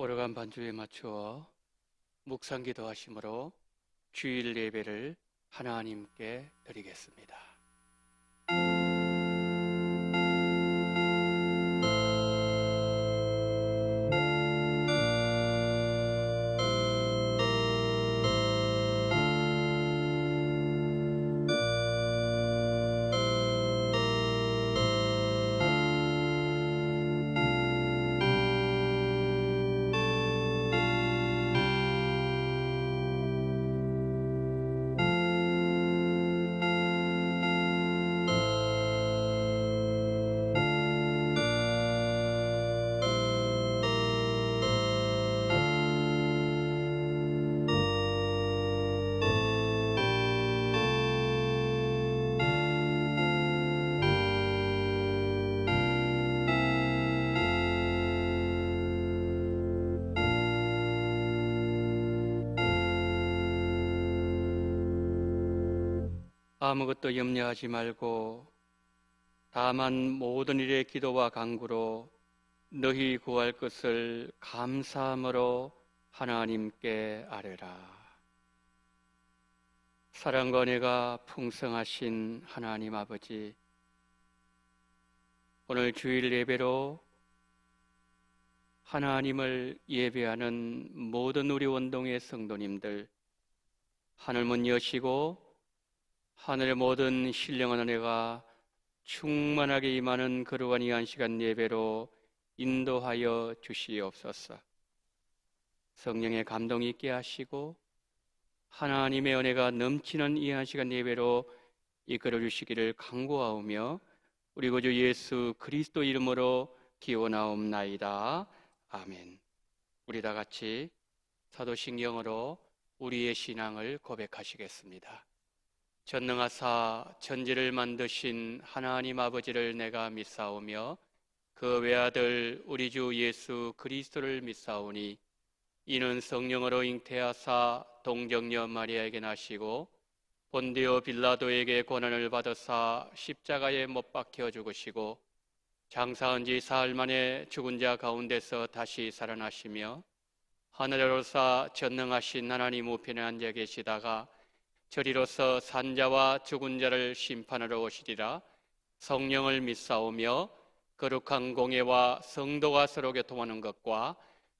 오르간 반주에 맞추어 묵상 기도하심으로 주일 예배를 하나님께 드리겠습니다. 아무것도 염려하지 말고 다만 모든 일에 기도와 간구로 너희 구할 것을 감사함으로 하나님께 아뢰라. 사랑과 은혜가 풍성하신 하나님 아버지, 오늘 주일 예배로 하나님을 예배하는 모든 우리 원동의 성도님들, 하늘문 여시고 하늘의 모든 신령한 은혜가 충만하게 임하는 거룩한 이 한 시간 예배로 인도하여 주시옵소서. 성령의 감동 있게 하시고 하나님의 은혜가 넘치는 이 한 시간 예배로 이끌어 주시기를 간구하오며 우리 구주 예수 그리스도 이름으로 기원하옵나이다. 아멘. 우리 다 같이 사도신경으로 우리의 신앙을 고백하시겠습니다. 전능하사 천지를 만드신 하나님 아버지를 내가 믿사오며 그 외아들 우리 주 예수 그리스도를 믿사오니 이는 성령으로 잉태하사 동정녀 마리아에게 나시고 본디오 빌라도에게 고난을 받으사 십자가에 못 박혀 죽으시고 장사한 지 사흘 만에 죽은 자 가운데서 다시 살아나시며 하늘에 오르사 전능하신 하나님 우편에 앉아 계시다가 저리로서 산자와 죽은 자를 심판하러 오시리라. 성령을 믿사오며 거룩한 공예와 성도가 서로 교통하는 것과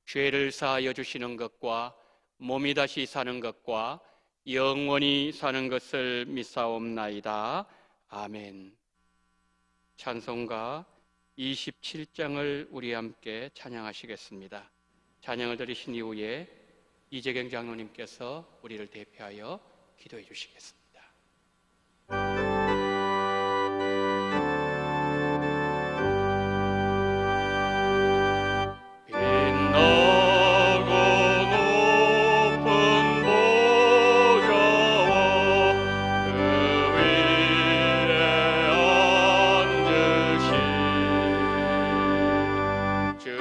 죄를 사하여 주시는 것과 몸이 다시 사는 것과 영원히 사는 것을 믿사옵나이다. 아멘. 찬송가 27장을 우리 함께 찬양하시겠습니다. 찬양을 들으신 이후에 이재경 장로님께서 우리를 대표하여 기도해 주시겠습니다. 주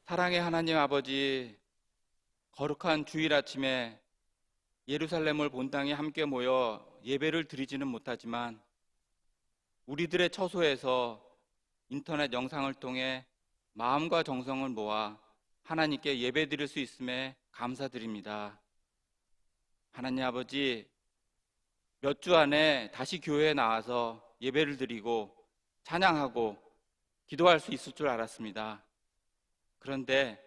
사랑의 하나님 아버지, 거룩한 주일 아침에 예루살렘을 본당에 함께 모여 예배를 드리지는 못하지만 우리들의 처소에서 인터넷 영상을 통해 마음과 정성을 모아 하나님께 예배 드릴 수 있음에 감사드립니다. 하나님 아버지, 몇 주 안에 다시 교회에 나와서 예배를 드리고 찬양하고 기도할 수 있을 줄 알았습니다. 그런데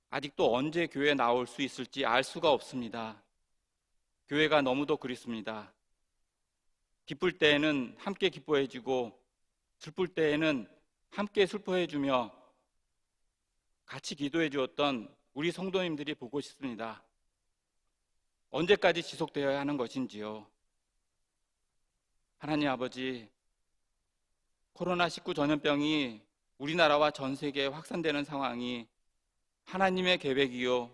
아직도 언제 교회에 나올 수 있을지 알 수가 없습니다. 교회가 너무도 그립습니다. 기쁠 때에는 함께 기뻐해주고 슬플 때에는 함께 슬퍼해주며 같이 기도해 주었던 우리 성도님들이 보고 싶습니다. 언제까지 지속되어야 하는 것인지요. 하나님 아버지, 코로나19 전염병이 우리나라와 전 세계에 확산되는 상황이 하나님의 계획이요,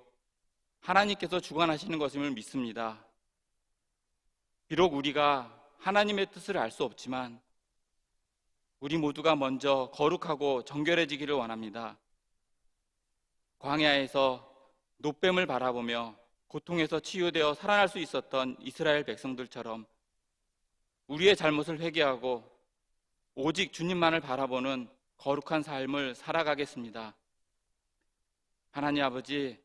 하나님께서 주관하시는 것임을 믿습니다. 비록 우리가 하나님의 뜻을 알 수 없지만 우리 모두가 먼저 거룩하고 정결해지기를 원합니다. 광야에서 놋뱀을 바라보며 고통에서 치유되어 살아날 수 있었던 이스라엘 백성들처럼 우리의 잘못을 회개하고 오직 주님만을 바라보는 거룩한 삶을 살아가겠습니다. 하나님 아버지,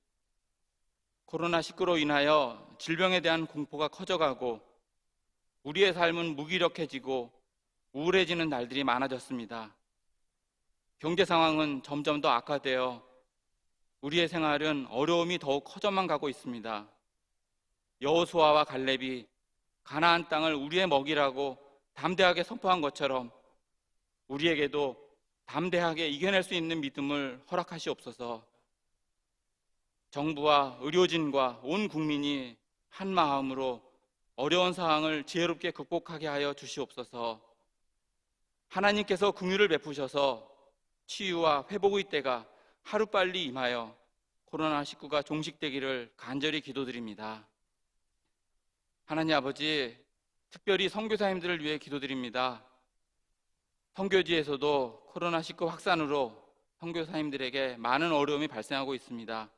코로나19로 인하여 질병에 대한 공포가 커져가고 우리의 삶은 무기력해지고 우울해지는 날들이 많아졌습니다. 경제 상황은 점점 더 악화되어 우리의 생활은 어려움이 더욱 커져만 가고 있습니다. 여호수아와 갈렙이 가나안 땅을 우리의 먹이라고 담대하게 선포한 것처럼 우리에게도 담대하게 이겨낼 수 있는 믿음을 허락하시옵소서. 정부와 의료진과 온 국민이 한 마음으로 어려운 상황을 지혜롭게 극복하게 하여 주시옵소서. 하나님께서 긍휼을 베푸셔서 치유와 회복의 때가 하루빨리 임하여 코로나19가 종식되기를 간절히 기도드립니다. 하나님 아버지, 특별히 선교사님들을 위해 기도드립니다. 선교지에서도 코로나19 확산으로 선교사님들에게 많은 어려움이 발생하고 있습니다.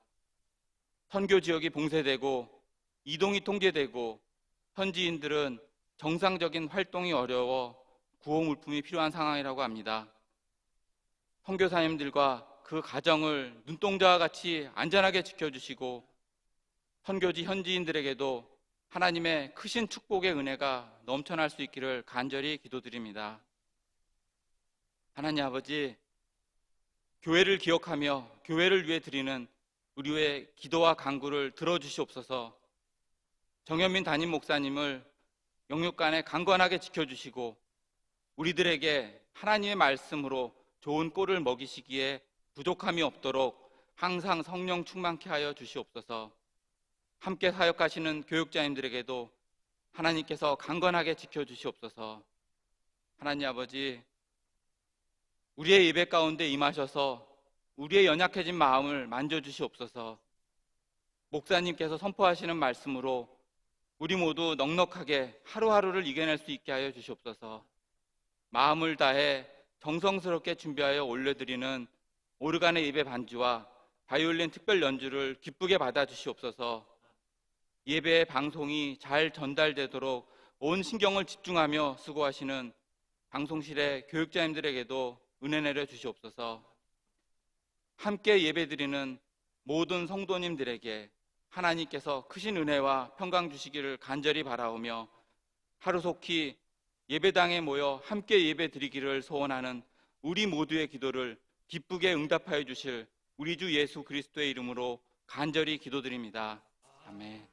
선교 지역이 봉쇄되고 이동이 통제되고 현지인들은 정상적인 활동이 어려워 구호 물품이 필요한 상황이라고 합니다. 선교사님들과 그 가정을 눈동자와 같이 안전하게 지켜주시고 선교지 현지인들에게도 하나님의 크신 축복의 은혜가 넘쳐날 수 있기를 간절히 기도드립니다. 하나님 아버지, 교회를 기억하며 교회를 위해 드리는 우리의 기도와 간구를 들어주시옵소서. 정현민 담임 목사님을 영육간에 강건하게 지켜주시고 우리들에게 하나님의 말씀으로 좋은 꼴을 먹이시기에 부족함이 없도록 항상 성령 충만케 하여 주시옵소서. 함께 사역하시는 교육자님들에게도 하나님께서 강건하게 지켜주시옵소서. 하나님 아버지, 우리의 예배 가운데 임하셔서 우리의 연약해진 마음을 만져주시옵소서. 목사님께서 선포하시는 말씀으로 우리 모두 넉넉하게 하루하루를 이겨낼 수 있게 하여 주시옵소서. 마음을 다해 정성스럽게 준비하여 올려드리는 오르간의 예배 반주와 바이올린 특별 연주를 기쁘게 받아주시옵소서. 예배의 방송이 잘 전달되도록 온 신경을 집중하며 수고하시는 방송실의 교육자님들에게도 은혜 내려 주시옵소서. 함께 예배드리는 모든 성도님들에게 하나님께서 크신 은혜와 평강 주시기를 간절히 바라오며 하루속히 예배당에 모여 함께 예배드리기를 소원하는 우리 모두의 기도를 기쁘게 응답하여 주실 우리 주 예수 그리스도의 이름으로 간절히 기도드립니다. 아멘.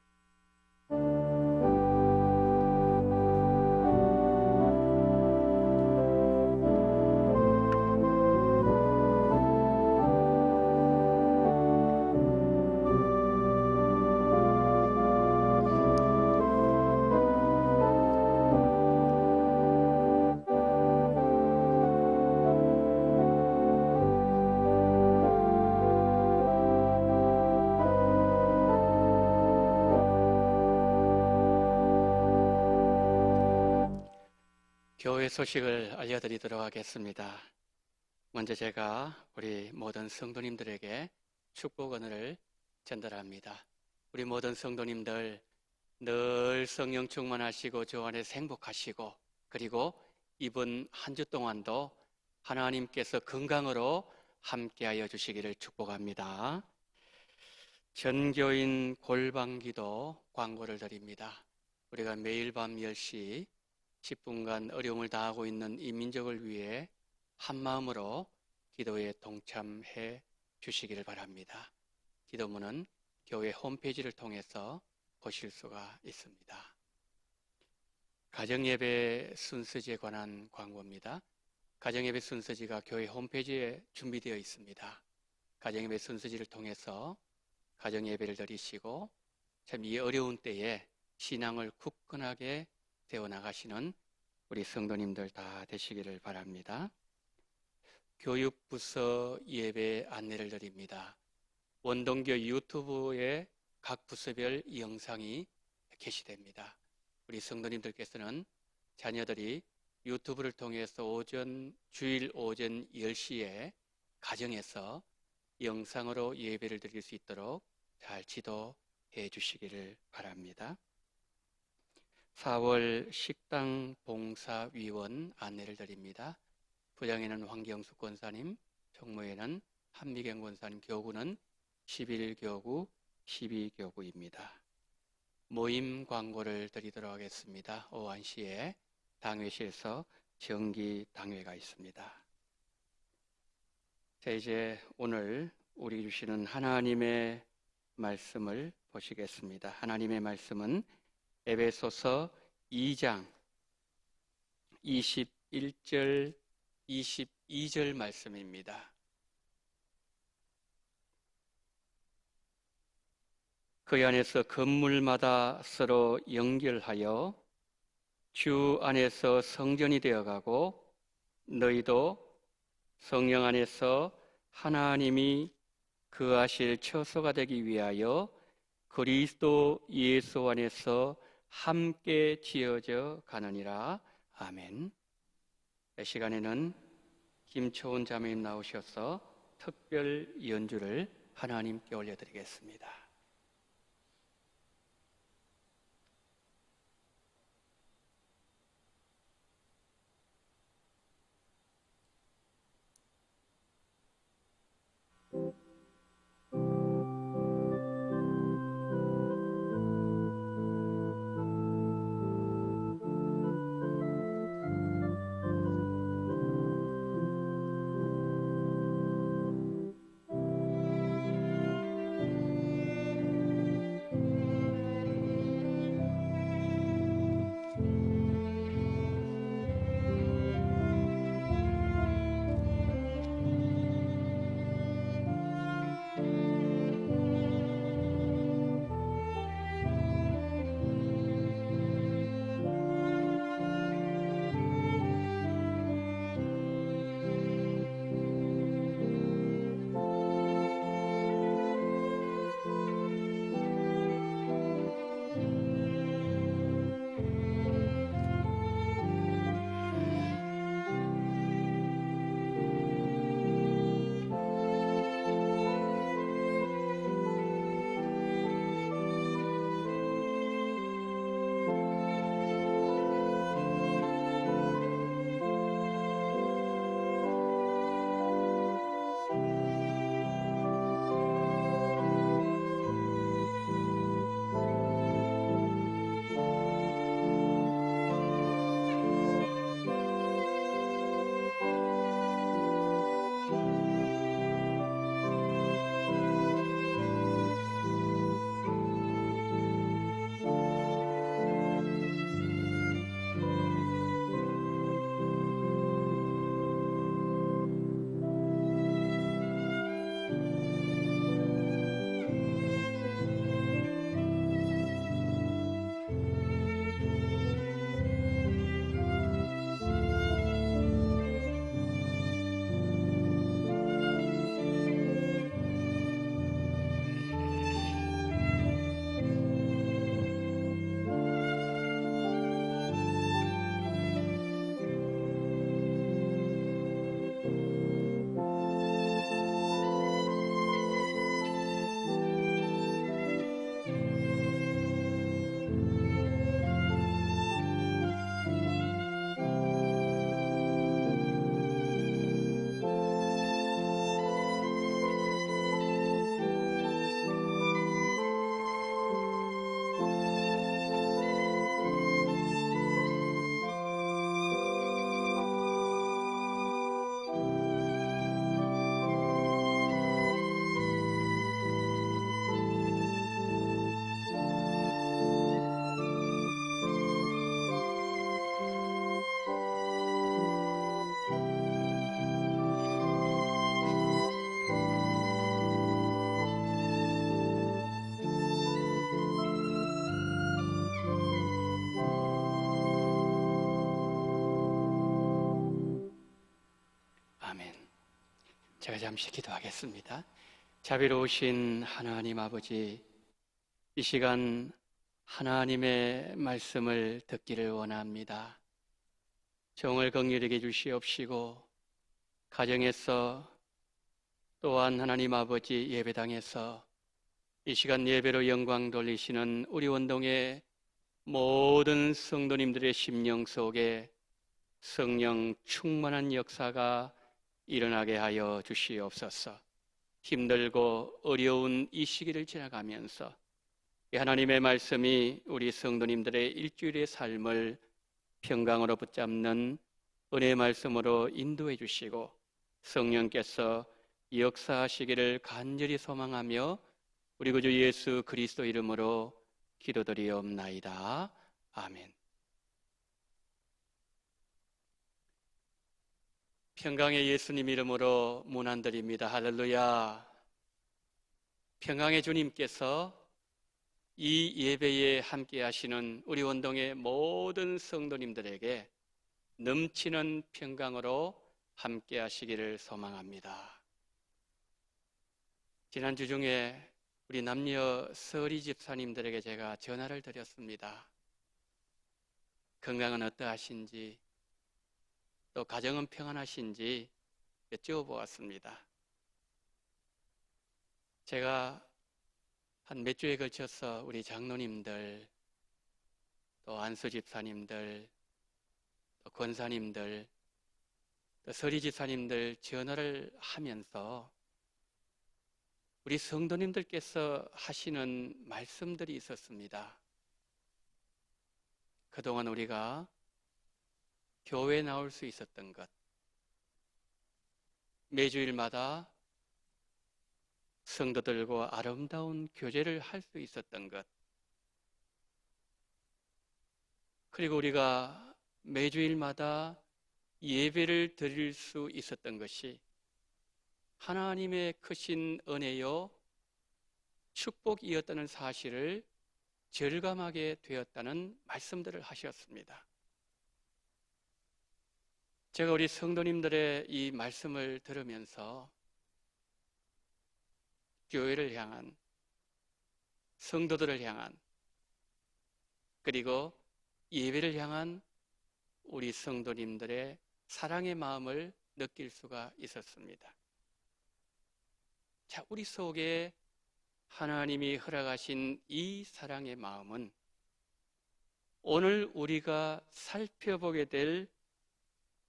교회 소식을 알려드리도록 하겠습니다. 먼저 제가 우리 모든 성도님들에게 축복언을 전달합니다. 우리 모든 성도님들 늘 성령 충만하시고 주 안에서 행복하시고, 그리고 이번 한 주 동안도 하나님께서 건강으로 함께하여 주시기를 축복합니다. 전교인 골방기도 광고를 드립니다. 우리가 매일 밤 10시 10분간 어려움을 다하고 있는 이 민족을 위해 한마음으로 기도에 동참해 주시기를 바랍니다. 기도문은 교회 홈페이지를 통해서 보실 수가 있습니다. 가정예배 순서지에 관한 광고입니다. 가정예배 순서지가 교회 홈페이지에 준비되어 있습니다. 가정예배 순서지를 통해서 가정예배를 드리시고, 참 이 어려운 때에 신앙을 굳건하게 세워나가시는 우리 성도님들 다 되시기를 바랍니다. 교육부서 예배 안내를 드립니다. 원동교 유튜브에 각 부서별 이 영상이 게시됩니다. 우리 성도님들께서는 자녀들이 유튜브를 통해서 주일 오전 10시에 가정에서 영상으로 예배를 드릴 수 있도록 잘 지도해 주시기를 바랍니다. 4월 식당 봉사위원 안내를 드립니다. 부장에는 황경숙 권사님, 총무에는 한미경 권사님, 교구는 11교구, 12교구입니다. 모임 광고를 드리도록 하겠습니다. 오후 1시에 당회실에서 정기 당회가 있습니다. 자, 이제 오늘 우리 주시는 하나님의 말씀을 보시겠습니다. 하나님의 말씀은 에베소서 2장 21절 22절 말씀입니다. 그 안에서 건물마다 서로 연결하여 주 안에서 성전이 되어가고, 너희도 성령 안에서 하나님이 거하실 처소가 되기 위하여 그리스도 예수 안에서 함께 지어져 가느니라. 아멘. 이 시간에는 김초은 자매님 나오셔서 특별 연주를 하나님께 올려드리겠습니다. 제가 잠시 기도하겠습니다. 자비로우신 하나님 아버지, 이 시간 하나님의 말씀을 듣기를 원합니다. 정을 긍휼하게 주시옵시고 가정에서 또한 하나님 아버지 예배당에서 이 시간 예배로 영광 돌리시는 우리 원동의 모든 성도님들의 심령 속에 성령 충만한 역사가 일어나게 하여 주시옵소서. 힘들고 어려운 이 시기를 지나가면서 이 하나님의 말씀이 우리 성도님들의 일주일의 삶을 평강으로 붙잡는 은혜의 말씀으로 인도해 주시고 성령께서 역사하시기를 간절히 소망하며 우리 구주 예수 그리스도 이름으로 기도드리옵나이다. 아멘. 평강의 예수님 이름으로 문안드립니다. 할렐루야. 평강의 주님께서 이 예배에 함께 하시는 우리 원동의 모든 성도님들에게 넘치는 평강으로 함께 하시기를 소망합니다. 지난주 중에 우리 남녀 서리 집사님들에게 제가 전화를 드렸습니다. 건강은 어떠하신지, 또 가정은 평안하신지 여쭤보았습니다. 제가 한 몇 주에 걸쳐서 우리 장로님들, 또 안수 집사님들, 또 권사님들, 또 서리 집사님들 전화를 하면서 우리 성도님들께서 하시는 말씀들이 있었습니다. 그동안 우리가 교회에 나올 수 있었던 것, 매주일마다 성도들과 아름다운 교제를 할 수 있었던 것, 그리고 우리가 매주일마다 예배를 드릴 수 있었던 것이 하나님의 크신 은혜요 축복이었다는 사실을 절감하게 되었다는 말씀들을 하셨습니다. 제가 우리 성도님들의 이 말씀을 들으면서 교회를 향한, 성도들을 향한, 그리고 예배를 향한 우리 성도님들의 사랑의 마음을 느낄 수가 있었습니다. 자, 우리 속에 하나님이 허락하신 이 사랑의 마음은 오늘 우리가 살펴보게 될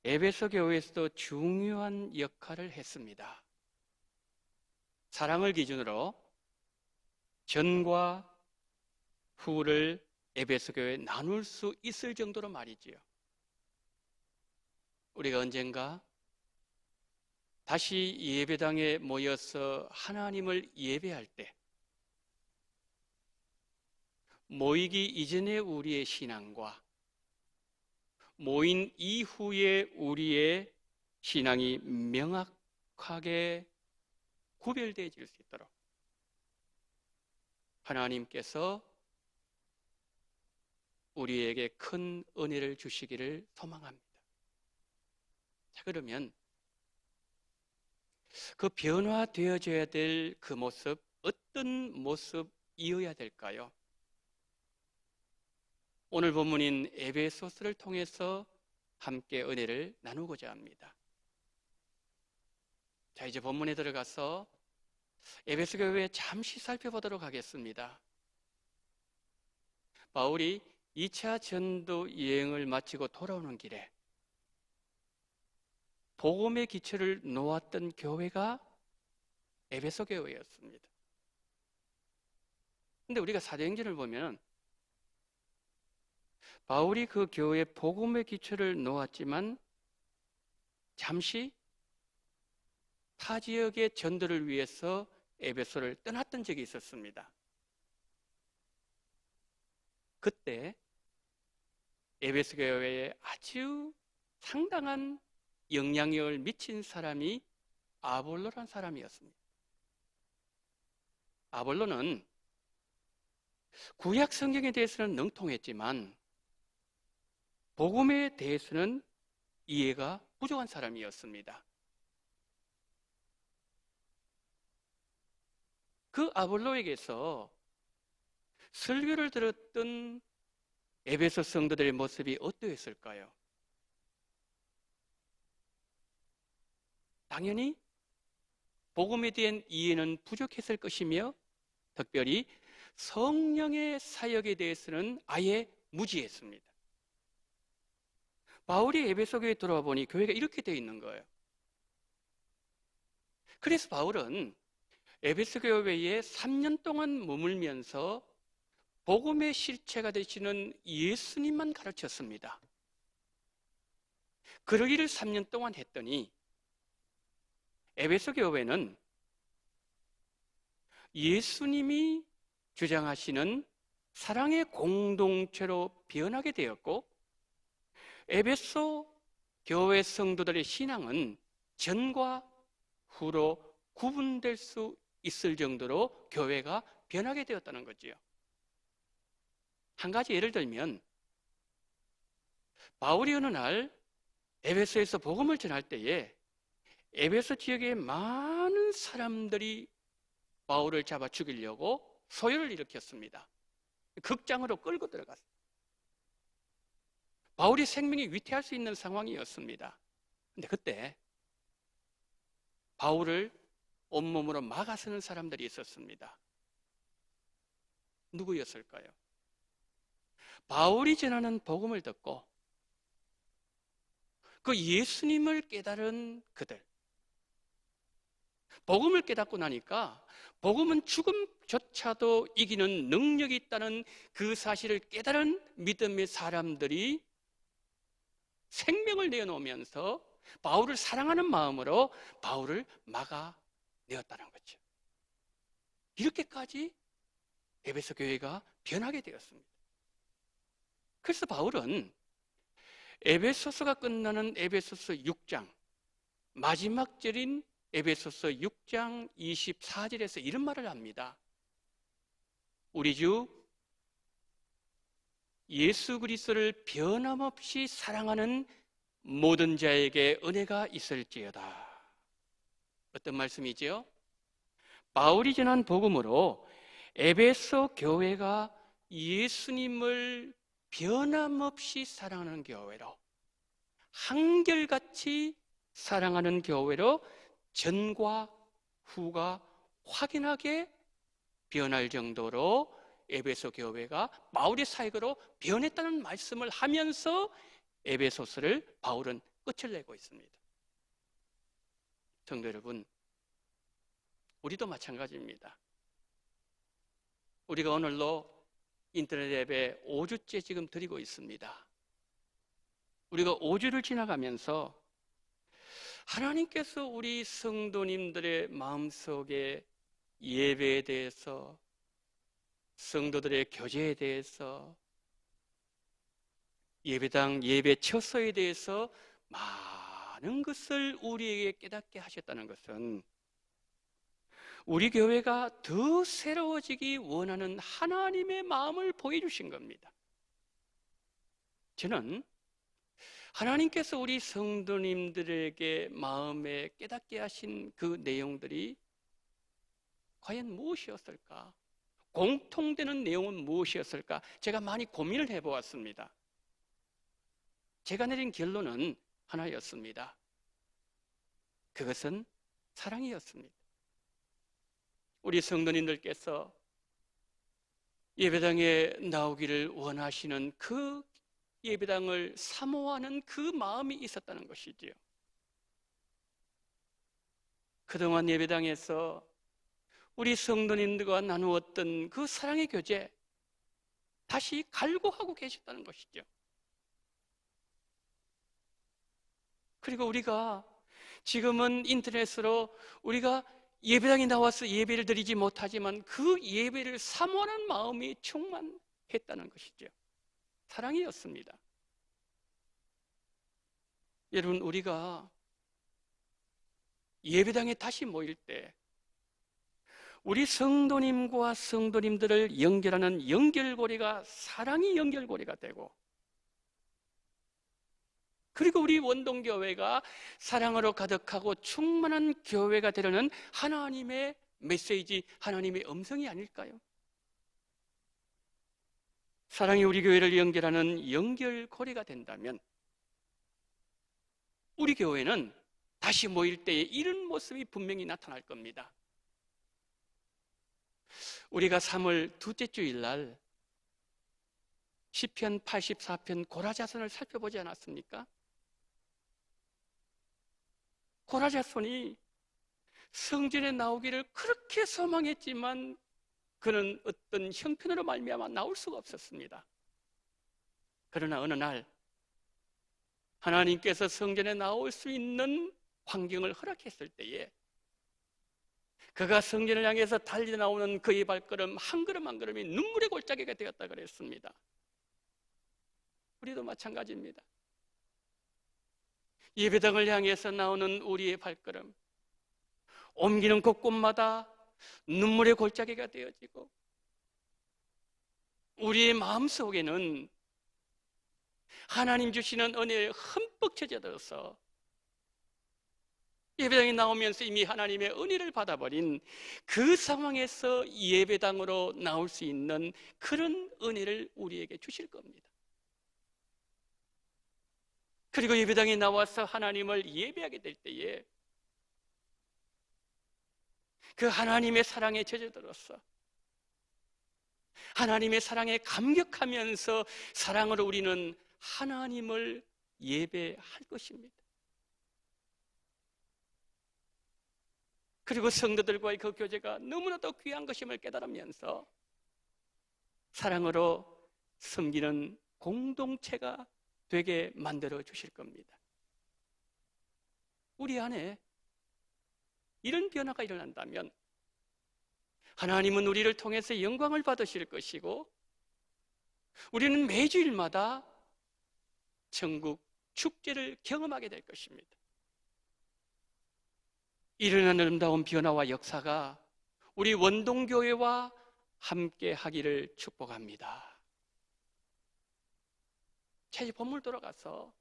에베소 교회에서도 중요한 역할을 했습니다. 사랑을 기준으로 전과 후를 에베소 교회에 나눌 수 있을 정도로 말이지요. 우리가 언젠가 다시 예배당에 모여서 하나님을 예배할 때 모이기 이전의 우리의 신앙과 모인 이후의 우리의 신앙이 명확하게 구별되어질 수 있도록 하나님께서 우리에게 큰 은혜를 주시기를 소망합니다. 자, 그러면 그 변화되어져야 될 그 모습, 어떤 모습이어야 될까요? 오늘 본문인 에베소서를 통해서 함께 은혜를 나누고자 합니다. 자, 이제 본문에 들어가서 에베소 교회 잠시 살펴보도록 하겠습니다. 바울이 2차 전도 여행을 마치고 돌아오는 길에 복음의 기초를 놓았던 교회가 에베소 교회였습니다. 그런데 우리가 사도행전을 보면 바울이 그 교회에 복음의 기초를 놓았지만 잠시 타 지역의 전도를 위해서 에베소를 떠났던 적이 있었습니다. 그때 에베소 교회에 아주 상당한 영향력을 미친 사람이 아볼로란 사람이었습니다. 아볼로는 구약 성경에 대해서는 능통했지만 복음에 대해서는 이해가 부족한 사람이었습니다. 그 아볼로에게서 설교를 들었던 에베소 성도들의 모습이 어떠했을까요? 당연히 복음에 대한 이해는 부족했을 것이며 특별히 성령의 사역에 대해서는 아예 무지했습니다. 바울이 에베소 교회에 돌아와 보니 교회가 이렇게 되어 있는 거예요. 그래서 바울은 에베소 교회에 3년 동안 머물면서 복음의 실체가 되시는 예수님만 가르쳤습니다. 그러기를 3년 동안 했더니 에베소 교회는 예수님이 주장하시는 사랑의 공동체로 변하게 되었고, 에베소 교회 성도들의 신앙은 전과 후로 구분될 수 있을 정도로 교회가 변하게 되었다는 거지요. 한 가지 예를 들면 바울이 어느 날 에베소에서 복음을 전할 때에 에베소 지역에 많은 사람들이 바울을 잡아 죽이려고 소요를 일으켰습니다. 극장으로 끌고 들어갔어요. 바울이 생명이 위태할 수 있는 상황이었습니다. 근데 그때 바울을 온몸으로 막아서는 사람들이 있었습니다. 누구였을까요? 바울이 전하는 복음을 듣고 그 예수님을 깨달은 그들, 복음을 깨닫고 나니까 복음은 죽음조차도 이기는 능력이 있다는 그 사실을 깨달은 믿음의 사람들이 생명을 내어놓으면서 바울을 사랑하는 마음으로 바울을 막아내었다는 거죠. 이렇게까지 에베소 교회가 변하게 되었습니다. 그래서 바울은 에베소서가 끝나는 에베소서 6장 마지막 절인 에베소서 6장 24절에서 이런 말을 합니다. 우리 주 예수 그리스도를 변함없이 사랑하는 모든 자에게 은혜가 있을지어다. 어떤 말씀이죠? 바울이 전한 복음으로 에베소 교회가 예수님을 변함없이 사랑하는 교회로, 한결같이 사랑하는 교회로 전과 후가 확연하게 변할 정도로 에베소 교회가 바울의 사역으로 변했다는 말씀을 하면서 에베소서를 바울은 끝을 내고 있습니다. 성도 여러분, 우리도 마찬가지입니다. 우리가 오늘로 인터넷 예배 5주째 지금 드리고 있습니다. 우리가 5주를 지나가면서 하나님께서 우리 성도님들의 마음속에 예배에 대해서, 성도들의 교제에 대해서, 예배당, 예배 처소에 대해서 많은 것을 우리에게 깨닫게 하셨다는 것은 우리 교회가 더 새로워지기 원하는 하나님의 마음을 보여주신 겁니다. 저는 하나님께서 우리 성도님들에게 마음에 깨닫게 하신 그 내용들이 과연 무엇이었을까? 공통되는 내용은 무엇이었을까? 제가 많이 고민을 해보았습니다. 제가 내린 결론은 하나였습니다. 그것은 사랑이었습니다. 우리 성도님들께서 예배당에 나오기를 원하시는 그 예배당을 사모하는 그 마음이 있었다는 것이지요. 그동안 예배당에서 우리 성도님들과 나누었던 그 사랑의 교제 다시 갈구하고 계셨다는 것이죠. 그리고 우리가 지금은 인터넷으로 우리가 예배당에 나와서 예배를 드리지 못하지만 그 예배를 사모하는 마음이 충만했다는 것이죠. 사랑이었습니다. 여러분, 우리가 예배당에 다시 모일 때 우리 성도님과 성도님들을 연결하는 연결고리가 사랑이 연결고리가 되고, 그리고 우리 원동교회가 사랑으로 가득하고 충만한 교회가 되려는 하나님의 메시지, 하나님의 음성이 아닐까요? 사랑이 우리 교회를 연결하는 연결고리가 된다면 우리 교회는 다시 모일 때에 이런 모습이 분명히 나타날 겁니다. 우리가 3월 둘째 주일 날 시편 84편 고라자손을 살펴보지 않았습니까? 고라자손이 성전에 나오기를 그렇게 소망했지만 그는 어떤 형편으로 말미암아 나올 수가 없었습니다. 그러나 어느 날 하나님께서 성전에 나올 수 있는 환경을 허락했을 때에 그가 성전을 향해서 달려 나오는 그의 발걸음 한 걸음 한 걸음이 눈물의 골짜기가 되었다 그랬습니다. 우리도 마찬가지입니다. 예배당을 향해서 나오는 우리의 발걸음, 옮기는 곳곳마다 눈물의 골짜기가 되어지고 우리의 마음속에는 하나님 주시는 은혜에 흠뻑 젖어들어서 예배당에 나오면서 이미 하나님의 은혜를 받아버린 그 상황에서 예배당으로 나올 수 있는 그런 은혜를 우리에게 주실 겁니다. 그리고 예배당에 나와서 하나님을 예배하게 될 때에 그 하나님의 사랑에 젖어들어서 하나님의 사랑에 감격하면서 사랑으로 우리는 하나님을 예배할 것입니다. 그리고 성도들과의 그 교제가 너무나도 귀한 것임을 깨달으면서 사랑으로 섬기는 공동체가 되게 만들어 주실 겁니다. 우리 안에 이런 변화가 일어난다면 하나님은 우리를 통해서 영광을 받으실 것이고 우리는 매주일마다 천국 축제를 경험하게 될 것입니다. 이런 아름다운 변화와 역사가 우리 원동교회와 함께 하기를 축복합니다. 제 본문 돌아가서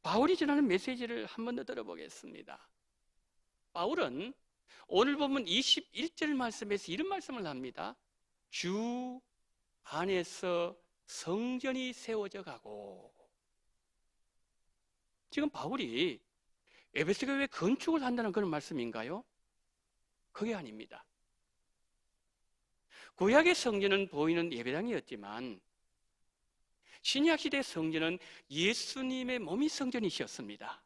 바울이 전하는 메시지를 한 번 더 들어보겠습니다. 바울은 오늘 본문 21절 말씀에서 이런 말씀을 합니다. 주 안에서 성전이 세워져 가고. 지금 바울이 에베소 교회 건축을 한다는 그런 말씀인가요? 그게 아닙니다. 구약의 성전은 보이는 예배당이었지만 신약 시대 성전은 예수님의 몸이 성전이셨습니다.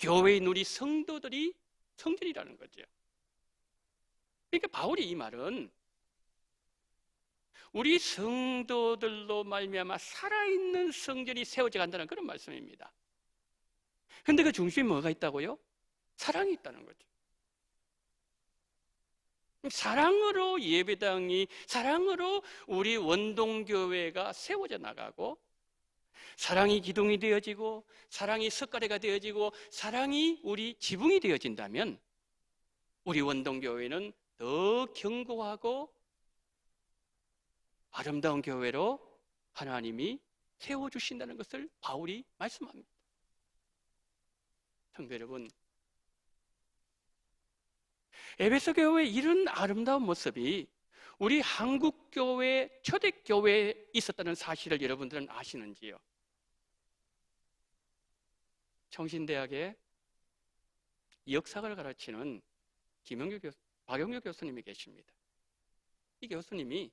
교회인 우리 성도들이 성전이라는 거죠. 그러니까 바울이 이 말은 우리 성도들로 말미암아 살아있는 성전이 세워져 간다는 그런 말씀입니다. 그런데 그 중심에 뭐가 있다고요? 사랑이 있다는 거죠. 사랑으로 예배당이, 사랑으로 우리 원동교회가 세워져 나가고 사랑이 기둥이 되어지고 사랑이 석가래가 되어지고 사랑이 우리 지붕이 되어진다면 우리 원동교회는 더 견고하고 아름다운 교회로 하나님이 세워주신다는 것을 바울이 말씀합니다. 성도 여러분, 에베소 교회의 이런 아름다운 모습이 우리 한국교회 초대교회에 있었다는 사실을 여러분들은 아시는지요? 청신대학에 역사를 가르치는 박영규 교수님이 계십니다. 이 교수님이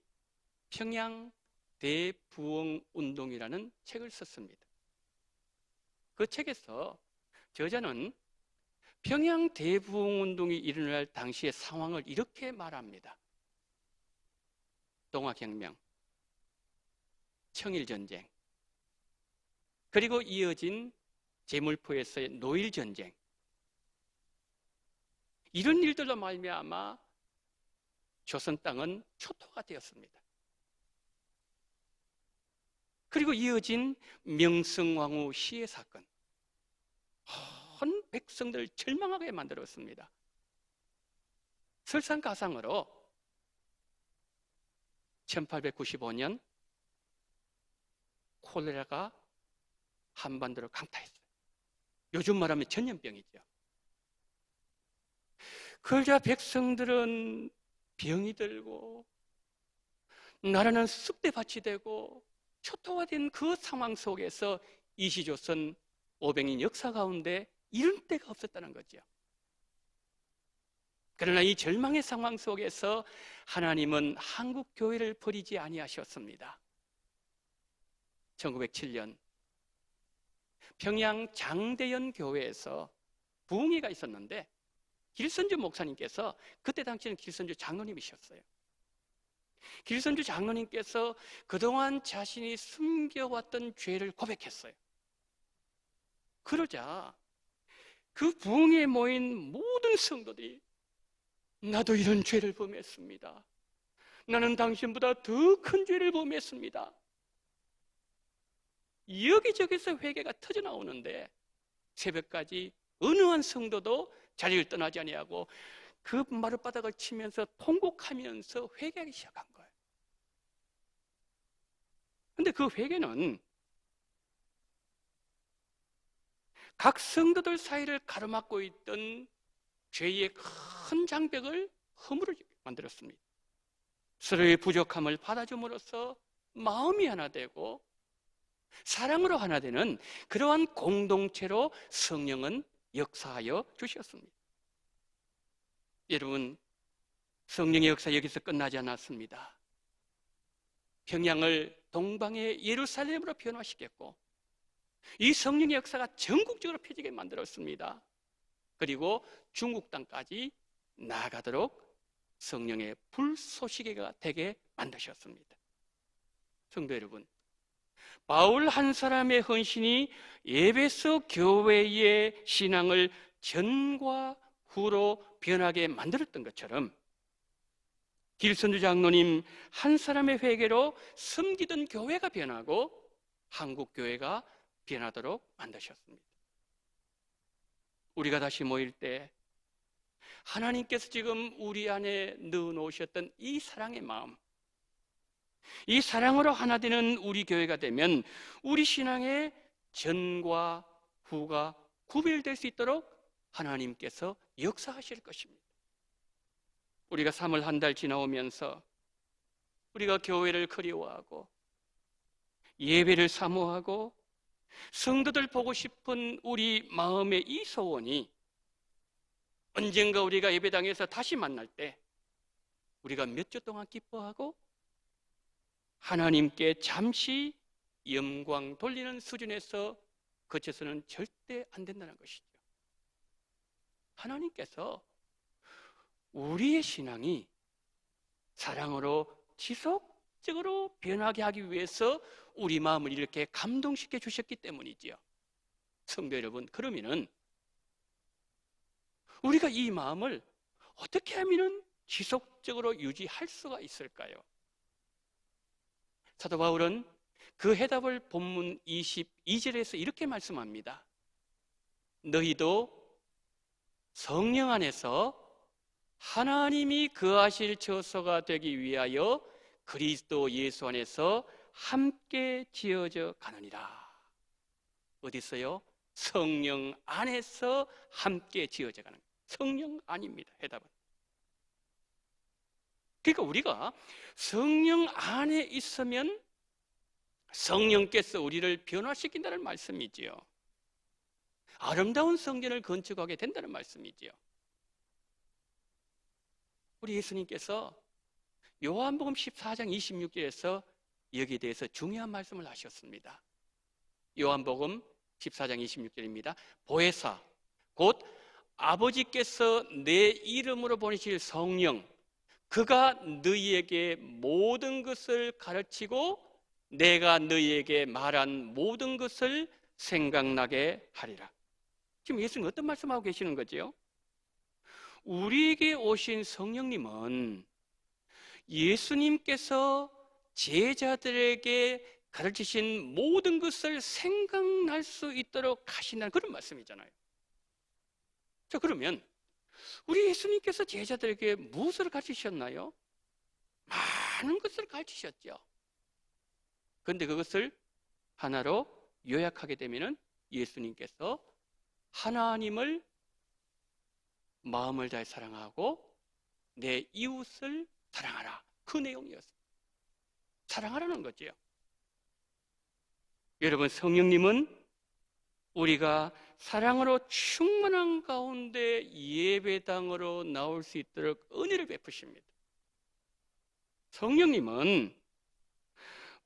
평양 대부흥 운동이라는 책을 썼습니다. 그 책에서 저자는 평양 대부흥 운동이 일어날 당시의 상황을 이렇게 말합니다. 동학혁명, 청일전쟁, 그리고 이어진 제물포에서의 노일전쟁, 이런 일들로 말미암아 조선 땅은 초토가 되었습니다. 그리고 이어진 명성황후 시해 사건, 온 백성들을 절망하게 만들었습니다. 설상가상으로 1895년 콜레라가 한반도를 강타했어요. 요즘 말하면 전염병이죠. 그러자 백성들은 병이 들고 나라는 쑥대밭이 되고 초토화된 그 상황 속에서 이시조선 500년 역사 가운데 이런 때가 없었다는 거죠. 그러나 이 절망의 상황 속에서 하나님은 한국 교회를 버리지 아니하셨습니다. 1907년 평양 장대연 교회에서 부흥회가 있었는데 길선주 목사님께서, 그때 당시에는 길선주 장로님이셨어요. 길선주 장로님께서 그동안 자신이 숨겨왔던 죄를 고백했어요. 그러자 그 부흥회에 모인 모든 성도들이 나도 이런 죄를 범했습니다. 나는 당신보다 더 큰 죄를 범했습니다. 여기저기서 회개가 터져나오는데 새벽까지 어느 한 성도도 자리를 떠나지 아니하고 그 마룻바닥을 치면서 통곡하면서 회개하기 시작한 거예요. 그런데 그 회개는 각 성도들 사이를 가로막고 있던 죄의 큰 장벽을 허물을 만들었습니다. 서로의 부족함을 받아줌으로써 마음이 하나 되고 사랑으로 하나 되는 그러한 공동체로 성령은 역사하여 주셨습니다. 여러분, 성령의 역사 여기서 끝나지 않았습니다. 평양을 동방의 예루살렘으로 변화시켰고 이 성령의 역사가 전국적으로 펴지게 만들었습니다. 그리고 중국 땅까지 나아가도록 성령의 불쏘시개가 되게 만드셨습니다. 성도 여러분, 바울 한 사람의 헌신이 에베소 교회의 신앙을 전과 후로 변하게 만들었던 것처럼 길선주 장로님 한 사람의 회개로 섬기던 교회가 변하고 한국 교회가 변하도록 만드셨습니다. 우리가 다시 모일 때 하나님께서 지금 우리 안에 넣어놓으셨던 이 사랑의 마음, 이 사랑으로 하나 되는 우리 교회가 되면 우리 신앙의 전과 후가 구별될 수 있도록 하나님께서 역사하실 것입니다. 우리가 3월 한 달 지나오면서 우리가 교회를 그리워하고 예배를 사모하고 성도들 보고 싶은 우리 마음의 이 소원이 언젠가 우리가 예배당에서 다시 만날 때 우리가 몇 주 동안 기뻐하고 하나님께 잠시 영광 돌리는 수준에서 그쳐서는 절대 안 된다는 것이죠. 하나님께서 우리의 신앙이 사랑으로 지속적으로 변하게 하기 위해서 우리 마음을 이렇게 감동시켜 주셨기 때문이지요. 성도 여러분, 그러면은 우리가 이 마음을 어떻게 하면 지속적으로 유지할 수가 있을까요? 사도 바울은 그 해답을 본문 22절에서 이렇게 말씀합니다. 너희도 성령 안에서 하나님이 거하실 처소가 되기 위하여 그리스도 예수 안에서 함께 지어져 가느니라. 어디 있어요? 성령 안에서 함께 지어져 가는 거예요. 성령 안입니다. 해답은. 그러니까 우리가 성령 안에 있으면 성령께서 우리를 변화시킨다는 말씀이지요. 아름다운 성전을 건축하게 된다는 말씀이지요. 우리 예수님께서 요한복음 14장 26절에서 여기에 대해서 중요한 말씀을 하셨습니다. 요한복음 14장 26절입니다. 보혜사 곧 아버지께서 내 이름으로 보내실 성령 그가 너희에게 모든 것을 가르치고 내가 너희에게 말한 모든 것을 생각나게 하리라. 지금 예수님 어떤 말씀하고 계시는 거죠? 우리에게 오신 성령님은 예수님께서 제자들에게 가르치신 모든 것을 생각날 수 있도록 하신다는 그런 말씀이잖아요. 자, 그러면 우리 예수님께서 제자들에게 무엇을 가르치셨나요? 많은 것을 가르치셨죠. 그런데 그것을 하나로 요약하게 되면 예수님께서 하나님을 마음을 다해 사랑하고 내 이웃을 사랑하라. 그 내용이었어요. 사랑하라는 거죠. 여러분, 성령님은 우리가 사랑으로 충만한 가운데 예배당으로 나올 수 있도록 은혜를 베푸십니다. 성령님은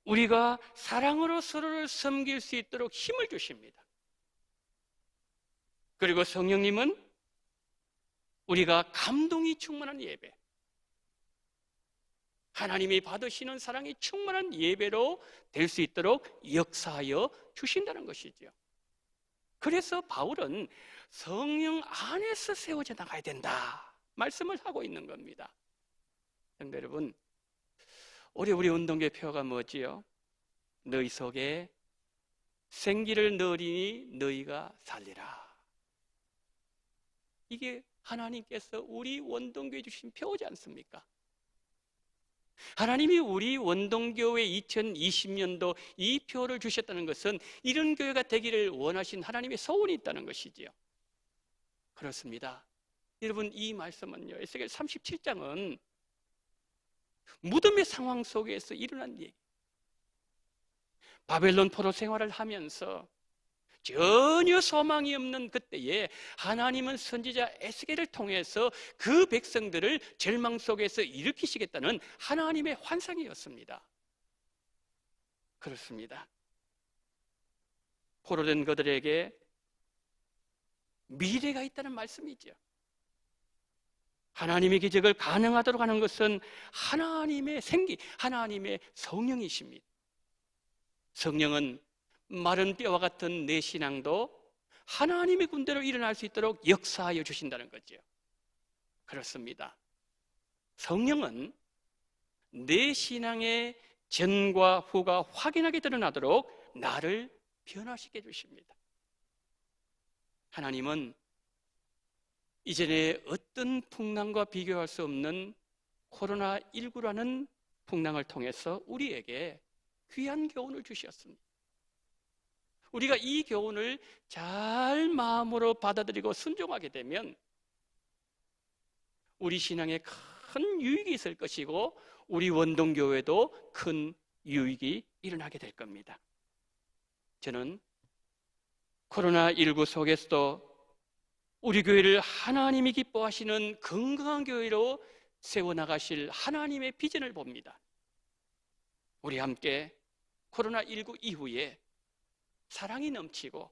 우리가 사랑으로 서로를 섬길 수 있도록 힘을 주십니다. 그리고 성령님은 우리가 감동이 충만한 예배, 하나님이 받으시는 사랑이 충만한 예배로 될 수 있도록 역사하여 주신다는 것이죠. 그래서 바울은 성령 안에서 세워져 나가야 된다 말씀을 하고 있는 겁니다. 성도 여러분, 올해 우리 운동교회 표어가 뭐지요? 너희 속에 생기를 넣으리니 너희가 살리라. 이게 하나님께서 우리 원동교회 주신 표어지 않습니까? 하나님이 우리 원동교회 2020년도 이 표를 주셨다는 것은 이런 교회가 되기를 원하신 하나님의 소원이 있다는 것이지요. 그렇습니다. 여러분, 이 말씀은요, 에스겔 37장은 무덤의 상황 속에서 일어난 얘기. 바벨론 포로 생활을 하면서 전혀 소망이 없는 그때에 하나님은 선지자 에스겔을 통해서 그 백성들을 절망 속에서 일으키시겠다는 하나님의 환상이었습니다. 그렇습니다. 포로된 그들에게 미래가 있다는 말씀이죠. 하나님의 기적을 가능하도록 하는 것은 하나님의 생기, 하나님의 성령이십니다. 성령은 마른 뼈와 같은 내 신앙도 하나님의 군대로 일어날 수 있도록 역사하여 주신다는 거죠. 그렇습니다. 성령은 내 신앙의 전과 후가 확연하게 드러나도록 나를 변화시켜 주십니다. 하나님은 이전에 어떤 풍랑과 비교할 수 없는 코로나19라는 풍랑을 통해서 우리에게 귀한 교훈을 주셨습니다. 우리가 이 교훈을 잘 마음으로 받아들이고 순종하게 되면 우리 신앙에 큰 유익이 있을 것이고 우리 원동교회도 큰 유익이 일어나게 될 겁니다. 저는 코로나19 속에서도 우리 교회를 하나님이 기뻐하시는 건강한 교회로 세워나가실 하나님의 비전을 봅니다. 우리 함께 코로나19 이후에 사랑이 넘치고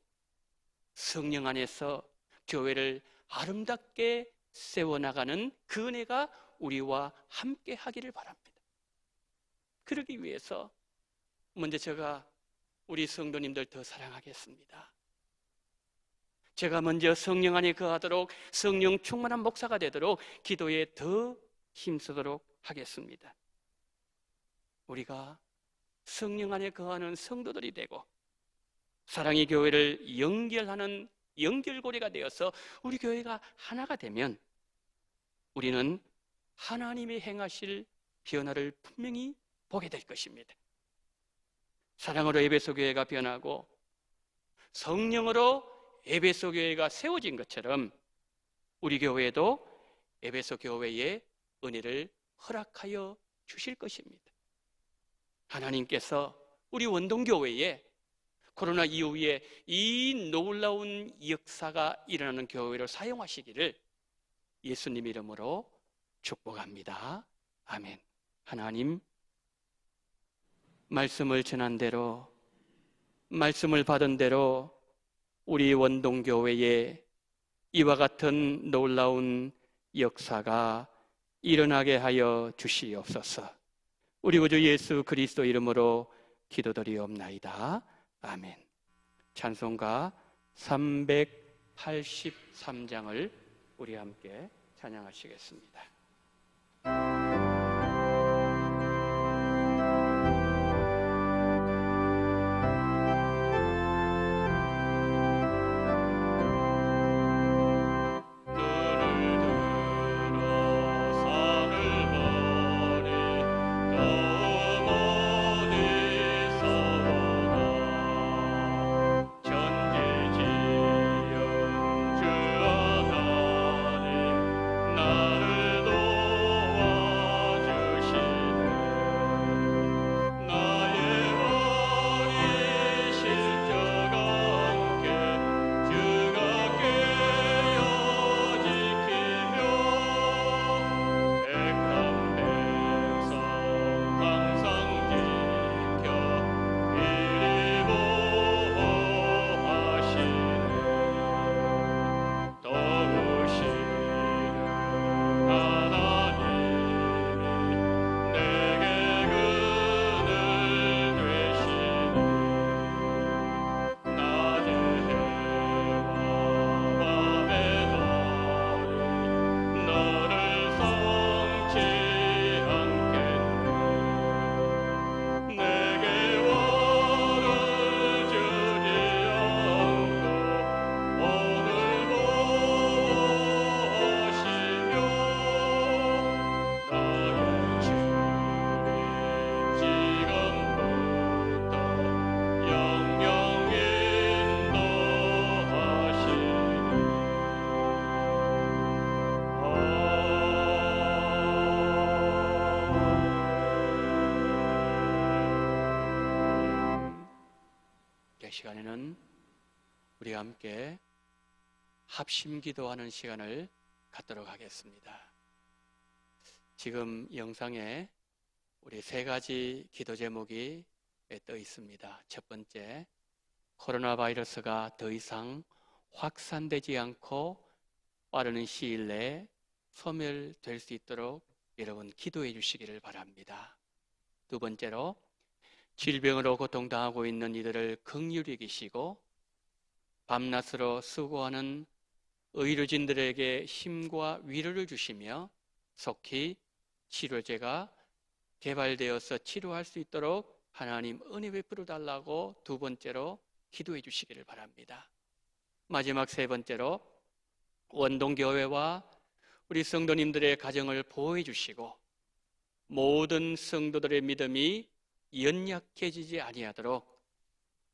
성령 안에서 교회를 아름답게 세워나가는 그 은혜가 우리와 함께 하기를 바랍니다. 그러기 위해서 먼저 제가 우리 성도님들 더 사랑하겠습니다. 제가 먼저 성령 안에 거하도록 성령 충만한 목사가 되도록 기도에 더 힘쓰도록 하겠습니다. 우리가 성령 안에 거하는 성도들이 되고 사랑의 교회를 연결하는 연결고리가 되어서 우리 교회가 하나가 되면 우리는 하나님이 행하실 변화를 분명히 보게 될 것입니다. 사랑으로 에베소 교회가 변하고 성령으로 에베소 교회가 세워진 것처럼 우리 교회도 에베소 교회의 은혜를 허락하여 주실 것입니다. 하나님께서 우리 원동교회에 코로나 이후에 이 놀라운 역사가 일어나는 교회로 사용하시기를 예수님 이름으로 축복합니다. 아멘. 하나님, 말씀을 전한 대로, 말씀을 받은 대로 우리 원동교회에 이와 같은 놀라운 역사가 일어나게 하여 주시옵소서. 우리 구주 예수 그리스도 이름으로 기도드리옵나이다. 아멘. 찬송가 383장을 우리 함께 찬양하시겠습니다. 시간에는 우리 함께 합심 기도하는 시간을 갖도록 하겠습니다. 지금 영상에 우리 세 가지 기도 제목이 떠 있습니다. 첫 번째, 코로나 바이러스가 더 이상 확산되지 않고 빠른 시일 내에 소멸될 수 있도록 여러분 기도해 주시기를 바랍니다. 두 번째로, 질병으로 고통당하고 있는 이들을 긍휼히 여기시고 밤낮으로 수고하는 의료진들에게 힘과 위로를 주시며 속히 치료제가 개발되어서 치료할 수 있도록 하나님 은혜 베풀어 달라고 두 번째로 기도해 주시기를 바랍니다. 마지막 세 번째로, 원동교회와 우리 성도님들의 가정을 보호해 주시고 모든 성도들의 믿음이 연약해지지 아니하도록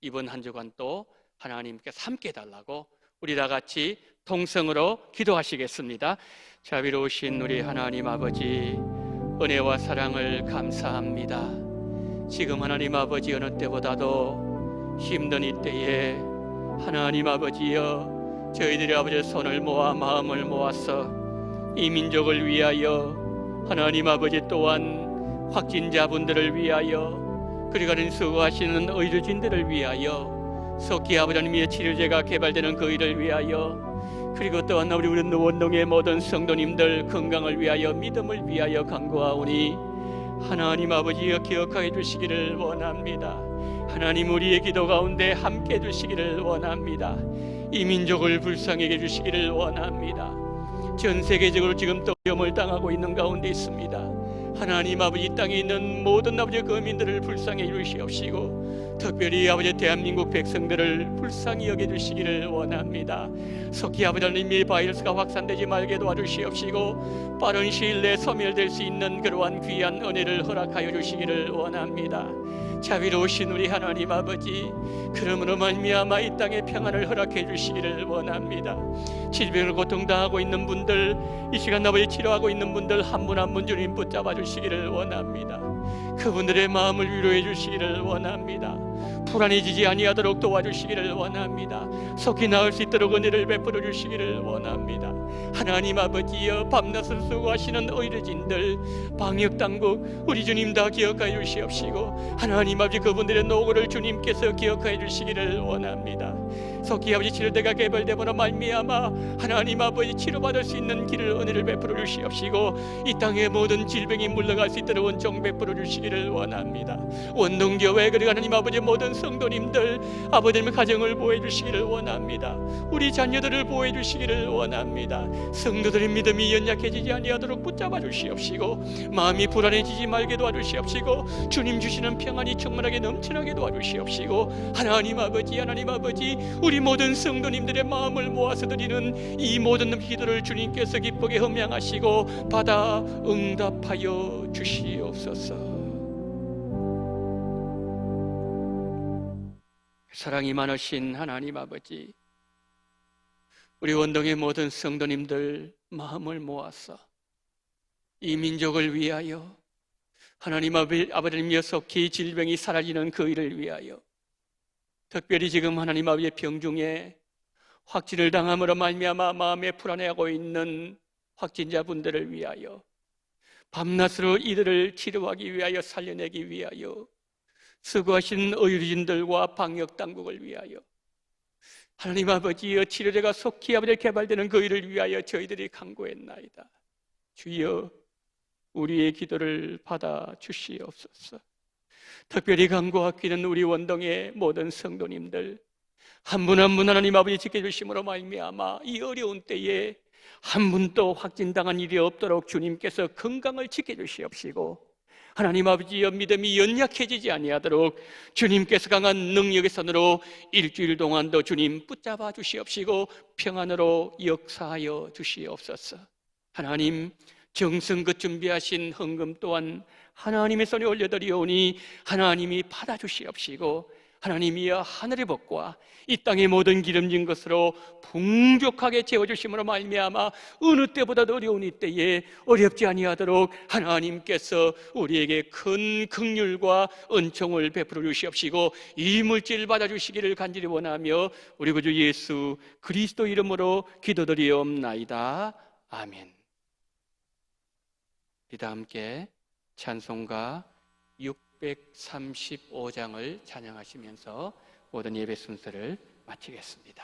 이번 한 주간 또 하나님께서 함께 해달라고 우리 다 같이 통성으로 기도하시겠습니다. 자비로우신 우리 하나님 아버지, 은혜와 사랑을 감사합니다. 지금 하나님 아버지 어느 때보다도 힘든 이때에 하나님 아버지여, 저희들이 아버지의 손을 모아 마음을 모아서 이 민족을 위하여, 하나님 아버지 또한 확진자분들을 위하여, 그리고 수고하시는 의료진들을 위하여, 속히 아버지 하나님의 치료제가 개발되는 그 일을 위하여, 그리고 또한 우리 원동의 모든 성도님들 건강을 위하여, 믿음을 위하여 간구하오니 하나님 아버지여 기억하여 주시기를 원합니다. 하나님 우리의 기도 가운데 함께 해주시기를 원합니다. 이 민족을 불쌍하게 해주시기를 원합니다. 전 세계적으로 지금 또 위험을 당하고 있는 가운데 있습니다. 하나님 아버지, 이 땅에 있는 모든 아버지 거민들을 불쌍히 여주시옵시고 특별히 아버지 대한민국 백성들을 불쌍히 여겨주시기를 원합니다. 속히 아버지 하나님의 바이러스가 확산되지 말게 도와주시옵시고 빠른 시일 내에 소멸될 수 있는 그러한 귀한 은혜를 허락하여 주시기를 원합니다. 자비로우신 우리 하나님 아버지, 그러므로 말미암아 이 땅에 평안을 허락해 주시기를 원합니다. 질병을 고통당하고 있는 분들, 이 시간 아버지 치료하고 있는 분들 한 분 한 분 주님 붙잡아 주시기를 원합니다. 그분들의 마음을 위로해 주시기를 원합니다. 불안해지지 아니하도록 도와주시기를 원합니다. 속히 나을 수 있도록 은혜를 베풀어 주시기를 원합니다. 하나님 아버지여, 밤낮을 수고하시는 의료진들, 방역당국 우리 주님 다 기억하여 주시옵시고 하나님 아버지 그분들의 노고를 주님께서 기억하여 주시기를 원합니다. 속히 아버지 치료대가 개발되므로 말미암아 하나님 아버지 치료받을 수 있는 길을 은혜를 베풀어 주시옵시고 이 땅의 모든 질병이 물러갈 수 있도록 원총 베풀어 주시기를 원합니다. 원동교회 그리고 하나님 아버지 모든 성도님들 아버지의 가정을 보호해 주시기를 원합니다. 우리 자녀들을 보호해 주시기를 원합니다. 성도들의 믿음이 연약해지지 아니하도록 붙잡아 주시옵시고 마음이 불안해지지 말게 도와주시옵시고 주님 주시는 평안이 충만하게 넘쳐나게 도와주시옵시고 하나님 아버지 우리 모든 성도님들의 마음을 모아서 드리는 이 모든 기도를 주님께서 기쁘게 흠양하시고 받아 응답하여 주시옵소서. 사랑이 많으신 하나님 아버지, 우리 원동의 모든 성도님들 마음을 모아서 이 민족을 위하여 하나님 아버지님여 속히 질병이 사라지는 그 일을 위하여 특별히 지금 하나님 아버지의 병중에 확진을 당함으로 말미암아 마음에 불안해하고 있는 확진자분들을 위하여 밤낮으로 이들을 치료하기 위하여 살려내기 위하여 수고하신 의료진들과 방역당국을 위하여 하나님 아버지여 치료제가 속히 아버지 개발되는 그 일을 위하여 저희들이 간구했나이다. 주여 우리의 기도를 받아 주시옵소서. 특별히 간구하기는 우리 원동의 모든 성도님들 한 분 한 분 하나님 아버지 지켜주심으로 말미암아 이 어려운 때에 한 분도 확진당한 일이 없도록 주님께서 건강을 지켜주시옵시고 하나님 아버지여 믿음이 연약해지지 아니하도록 주님께서 강한 능력의 손으로 일주일 동안도 주님 붙잡아 주시옵시고 평안으로 역사하여 주시옵소서. 하나님 정성껏 준비하신 헌금 또한 하나님의 손에 올려드리오니 하나님이 받아주시옵시고 하나님이여 하늘의 복과 이 땅의 모든 기름진 것으로 풍족하게 채워주심으로 말미암아 어느 때보다도 어려운 이때에 어렵지 아니하도록 하나님께서 우리에게 큰 긍휼과 은총을 베풀어 주시옵시고 이 물질을 받아주시기를 간절히 원하며 우리 구주 예수 그리스도 이름으로 기도드리옵나이다. 아멘. 이다 함께 찬송가 635장을 찬양하시면서 모든 예배 순서를 마치겠습니다.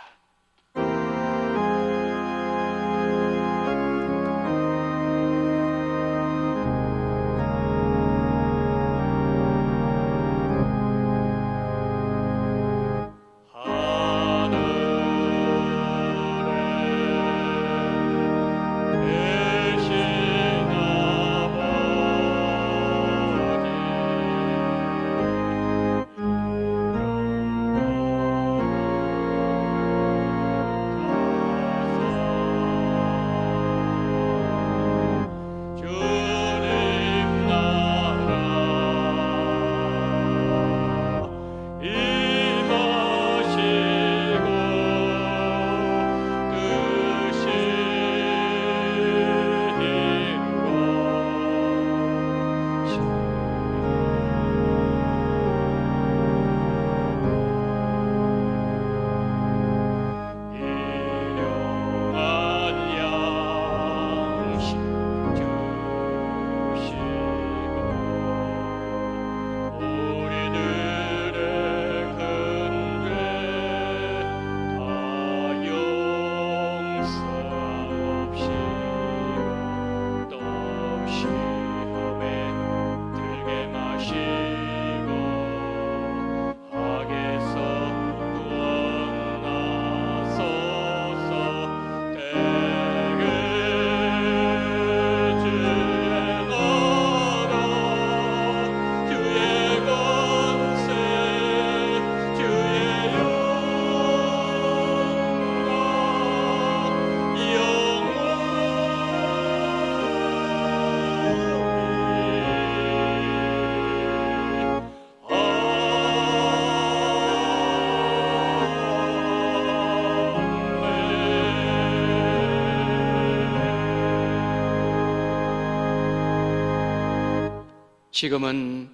지금은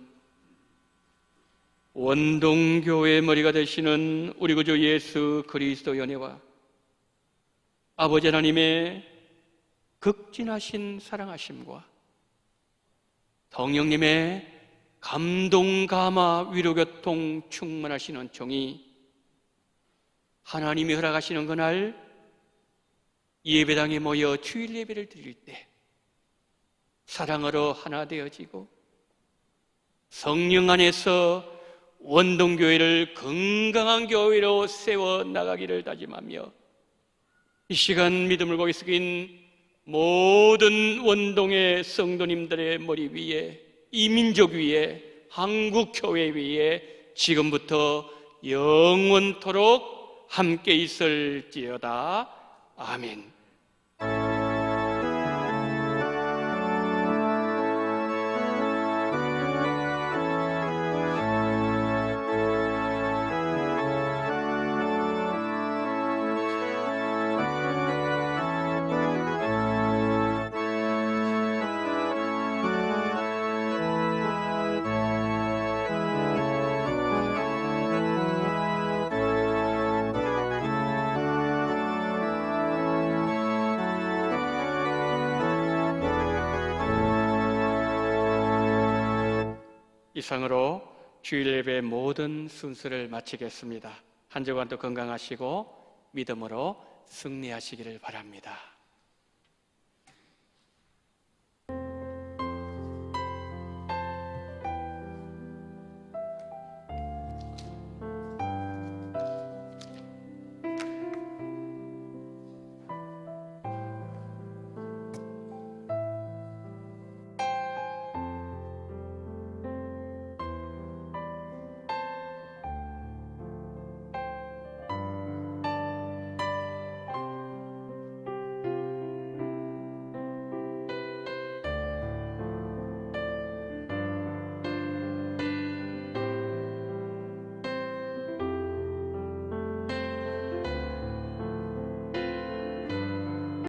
원동교회의 머리가 되시는 우리 구주 예수 그리스도 연애와 아버지 하나님의 극진하신 사랑하심과 성령님의 감동, 감화, 위로, 교통 충만하신 은총이 하나님이 허락하시는 그날 예배당에 모여 주일 예배를 드릴 때 사랑으로 하나 되어지고 성령 안에서 원동교회를 건강한 교회로 세워나가기를 다짐하며 이 시간 믿음을 고개 숙인 모든 원동의 성도님들의 머리 위에 이 민족 위에 한국 교회 위에 지금부터 영원토록 함께 있을지어다. 아멘. 이상으로 주일 예배 모든 순서를 마치겠습니다. 한 주간도 건강하시고 믿음으로 승리하시기를 바랍니다.